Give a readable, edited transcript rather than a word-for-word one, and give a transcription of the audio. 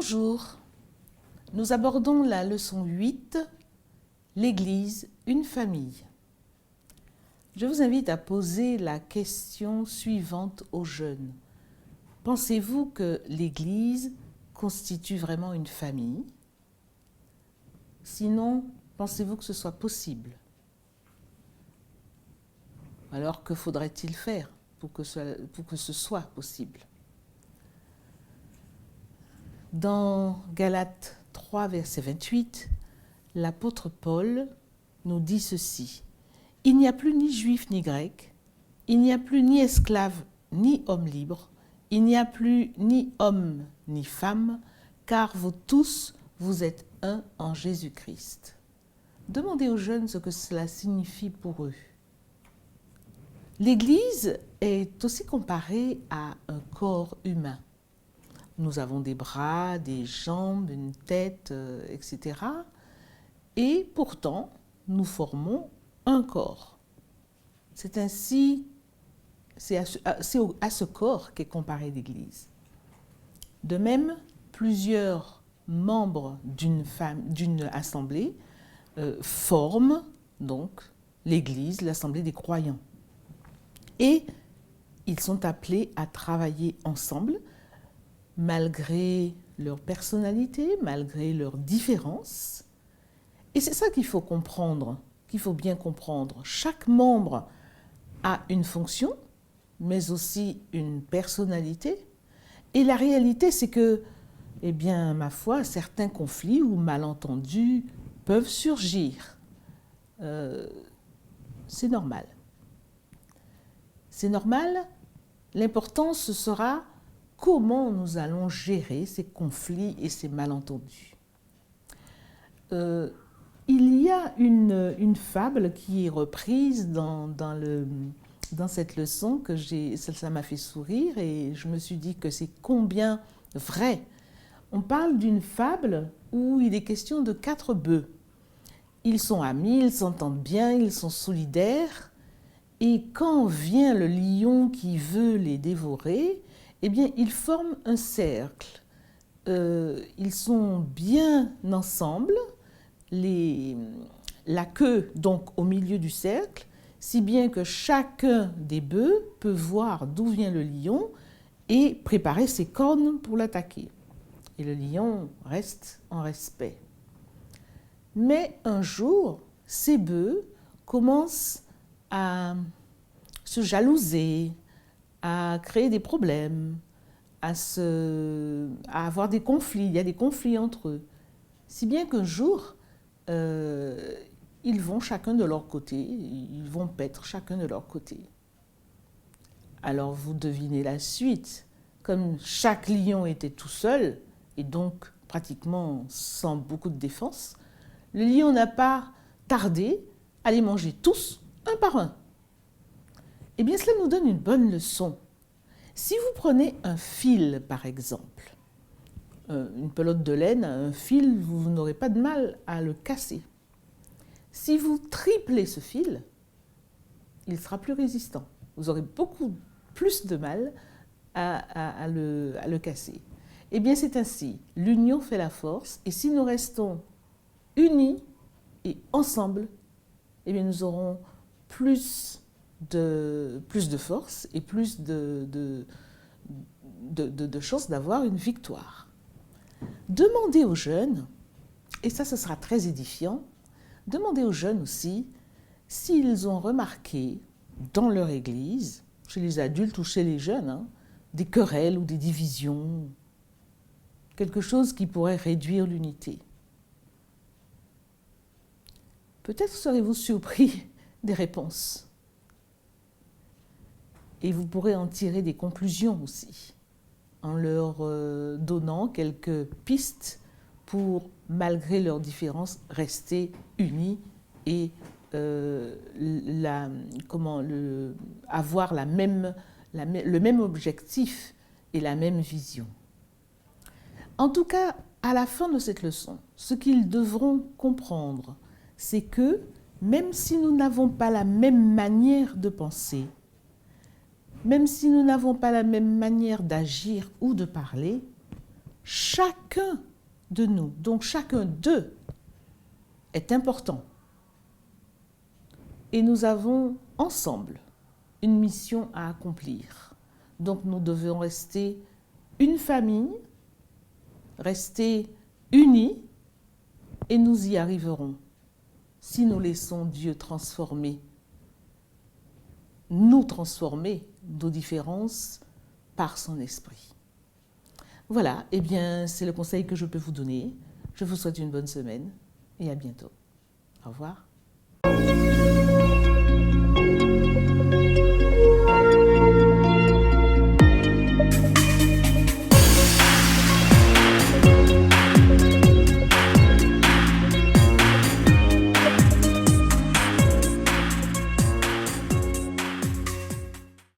Bonjour, nous abordons la leçon 8, l'Église, une famille. Je vous invite à poser la question suivante aux jeunes. Pensez-vous que l'Église constitue vraiment une famille? Sinon, pensez-vous que ce soit possible? Alors que faudrait-il faire pour que ce soit possible? Dans Galates 3, verset 28, l'apôtre Paul nous dit ceci. « Il n'y a plus ni juif ni grec, il n'y a plus ni esclave ni homme libre, il n'y a plus ni homme ni femme, car vous tous, vous êtes un en Jésus-Christ. » Demandez aux jeunes ce que cela signifie pour eux. L'Église est aussi comparée à un corps humain. Nous avons des bras, des jambes, une tête, etc. Et pourtant, nous formons un corps. C'est à ce corps qu'est comparée l'Église. De même, plusieurs membres d'une assemblée forment donc l'Église, l'assemblée des croyants. Et ils sont appelés à travailler ensemble, malgré leur personnalité, malgré leurs différences. Et c'est ça qu'il faut comprendre, qu'il faut bien comprendre. Chaque membre a une fonction, mais aussi une personnalité. Et la réalité, c'est que, eh bien, ma foi, certains conflits ou malentendus peuvent surgir. C'est normal. C'est normal. L'important, ce sera comment nous allons gérer ces conflits et ces malentendus. Il y a une fable qui est reprise dans cette leçon que ça m'a fait sourire et je me suis dit que c'est combien vrai. On parle d'une fable où il est question de 4 bœufs. Ils sont amis, ils s'entendent bien, ils sont solidaires et quand vient le lion qui veut les dévorer, eh bien, ils forment un cercle. Ils sont bien ensemble, la queue donc au milieu du cercle, si bien que chacun des bœufs peut voir d'où vient le lion et préparer ses cornes pour l'attaquer. Et le lion reste en respect. Mais un jour, ces bœufs commencent à se jalouser, à créer des problèmes, à avoir des conflits. Il y a des conflits entre eux. Si bien qu'un jour, ils vont chacun de leur côté, ils vont paître chacun de leur côté. Alors vous devinez la suite. Comme chaque lion était tout seul, et donc pratiquement sans beaucoup de défense, le lion n'a pas tardé à les manger tous, un par un. Eh bien, cela nous donne une bonne leçon. Si vous prenez un fil, par exemple, une pelote de laine, un fil, vous n'aurez pas de mal à le casser. Si vous triplez ce fil, il sera plus résistant. Vous aurez beaucoup plus de mal à le casser. Eh bien, c'est ainsi. L'union fait la force. Et si nous restons unis et ensemble, eh bien, nous aurons plus de force et plus de chances d'avoir une victoire. Demandez aux jeunes, et ça, ce sera très édifiant, demandez aux jeunes aussi s'ils ont remarqué dans leur église, chez les adultes ou chez les jeunes, des querelles ou des divisions, quelque chose qui pourrait réduire l'unité. Peut-être serez-vous surpris des réponses. Et vous pourrez en tirer des conclusions aussi, en leur donnant quelques pistes pour, malgré leurs différences, rester unis et avoir le même objectif et la même vision. En tout cas, à la fin de cette leçon, ce qu'ils devront comprendre, c'est que même si nous n'avons pas la même manière de penser, même si nous n'avons pas la même manière d'agir ou de parler, chacun de nous, donc chacun d'eux, est important. Et nous avons ensemble une mission à accomplir. Donc nous devons rester une famille, rester unis, et nous y arriverons si nous laissons Dieu nous transformer nos différences par son esprit. Voilà, eh bien, c'est le conseil que je peux vous donner. Je vous souhaite une bonne semaine et à bientôt. Au revoir.